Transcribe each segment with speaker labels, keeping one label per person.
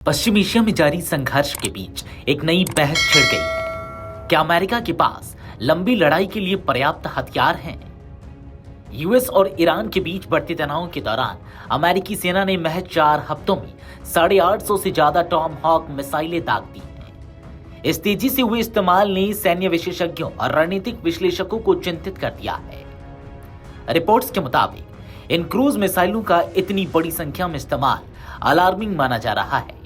Speaker 1: पश्चिम Asia में जारी संघर्ष के बीच एक नई बहस छिड़ गई है। क्या अमेरिका के पास लंबी लड़ाई के लिए पर्याप्त हथियार हैं? यूएस और ईरान के बीच बढ़ते तनाव के दौरान अमेरिकी सेना ने महज 4 हफ्तों में 850 से ज्यादा टॉम हॉक मिसाइलें दाग दी हैं। इस तेजी से हुए इस्तेमाल ने सैन्य विशेषज्ञों और रणनीतिक विश्लेषकों को चिंतित कर दिया है। रिपोर्ट्स के मुताबिक इन क्रूज मिसाइलों का इतनी बड़ी संख्या में इस्तेमाल अलार्मिंग माना जा रहा है।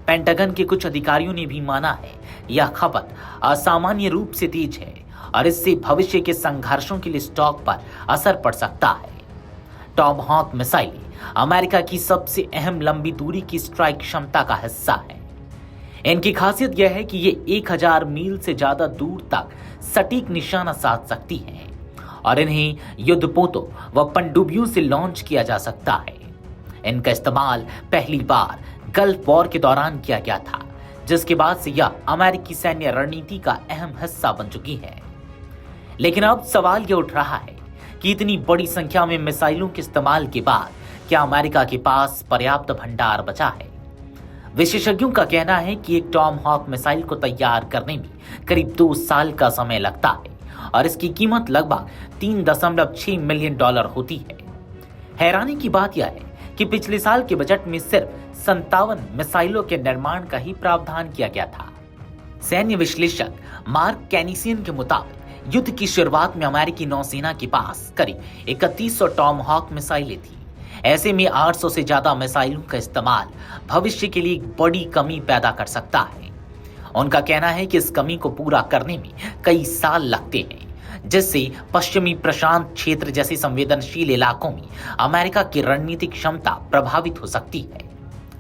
Speaker 1: पेंटागन के कुछ अधिकारियों ने भी माना है यह खपत असामान्य रूप से तेज है और इससे भविष्य के संघर्षों के लिए स्टॉक पर असर पड़ सकता है। टॉम हॉक मिसाइलें अमेरिका की सबसे अहम लंबी दूरी की स्ट्राइक क्षमता का हिस्सा है। इनकी खासियत यह है कि ये 1000 मील से ज्यादा दूर तक सटीक निशाना साध सकती हैं और इन्हें युद्धपोतों व पनडुब्बियों से लॉन्च किया जा सकता है। इनका इस्तेमाल पहली बार गल्फ वॉर के दौरान किया गया था, जिसके बाद से यह अमेरिकी सैन्य रणनीति का अहम हिस्सा बन चुकी है। लेकिन अब सवाल यह उठ रहा है कि इतनी बड़ी संख्या में मिसाइलों के इस्तेमाल के बाद क्या अमेरिका के पास पर्याप्त भंडार बचा है? विशेषज्ञों का कहना है कि एक टॉम हॉक मिसाइल को तैयार करने में करीब 2 साल का समय लगता है और इसकी कीमत लगभग $3.6 मिलियन होती है। हैरानी की बात यह है कि पिछले साल के बजट में सिर्फ 57 मिसाइलों के निर्माण का ही प्रावधान किया गया था। सैन्य विश्लेषक मार्क कैनिसियन के मुताबिक युद्ध की शुरुआत में अमेरिकी नौसेना के पास करीब 3100 टॉम हॉक मिसाइलें थी। ऐसे में 800 से ज्यादा मिसाइलों का इस्तेमाल भविष्य के लिए एक बड़ी कमी पैदा कर सकता है। उनका कहना है कि इस कमी को पूरा करने में कई साल लगते हैं, जिससे पश्चिमी प्रशांत क्षेत्र जैसे संवेदनशील इलाकों में अमेरिका की रणनीतिक क्षमता प्रभावित हो सकती है।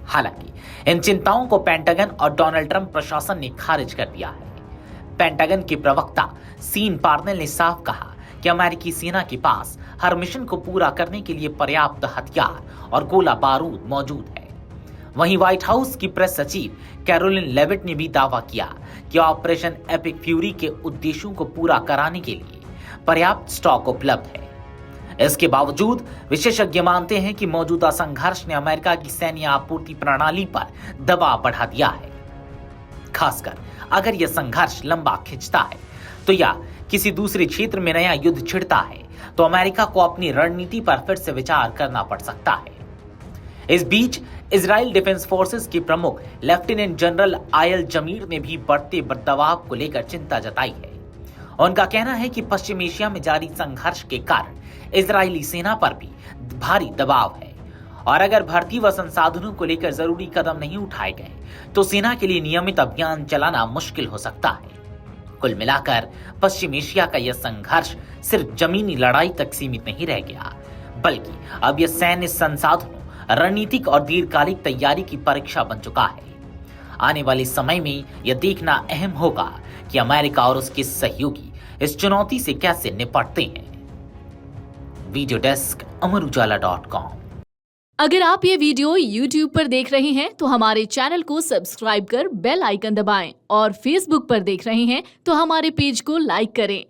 Speaker 1: हालांकि इन चिंताओं को पेंटागन और डोनाल्ड ट्रंप प्रशासन ने खारिज कर दिया है। पेंटागन के प्रवक्ता सीन पार्नेल ने साफ कहा कि अमेरिकी सेना के पास हर मिशन को पूरा करने के लिए पर्याप्त हथियार और गोला बारूद मौजूद है। वहीं व्हाइट हाउस की प्रेस सचिव कैरोलिन लेविट ने भी दावा किया कि ऑपरेशन एपिक फ्यूरी के उद्देश्यों को पूरा कराने के लिए पर्याप्त स्टॉक उपलब्ध है। इसके बावजूद विशेषज्ञ मानते हैं कि मौजूदा संघर्ष ने अमेरिका की सैन्य आपूर्ति प्रणाली पर दबाव बढ़ा दिया है। खासकर अगर यह संघर्ष लंबा खिंचता है तो या किसी दूसरे क्षेत्र में नया युद्ध छिड़ता है तो अमेरिका को अपनी रणनीति पर फिर से विचार करना पड़ सकता है। इस बीच इजराइल डिफेंस फोर्सेस के प्रमुख लेफ्टिनेंट जनरल आयल जमीर ने भी बढ़ते दबाव को लेकर चिंता जताई है। उनका कहना है कि पश्चिम एशिया में जारी संघर्ष के कारण इजरायली सेना पर भी भारी दबाव है और अगर भर्ती व संसाधनों को लेकर जरूरी कदम नहीं उठाए गए तो सेना के लिए नियमित अभियान चलाना मुश्किल हो सकता है। कुल मिलाकर पश्चिम एशिया का यह संघर्ष सिर्फ जमीनी लड़ाई तक सीमित नहीं रह गया, बल्कि अब यह सैन्य संसाधनों, रणनीतिक और दीर्घकालिक तैयारी की परीक्षा बन चुका है। आने वाले समय में यह देखना अहम होगा कि अमेरिका और उसके सहयोगी इस चुनौती से कैसे निपटते हैं। Video desk Amar Ujala dot com.
Speaker 2: अगर आप ये वीडियो YouTube पर देख रहे हैं तो हमारे चैनल को सब्सक्राइब कर बेल आइकन दबाएं और Facebook पर देख रहे हैं तो हमारे पेज को लाइक करें।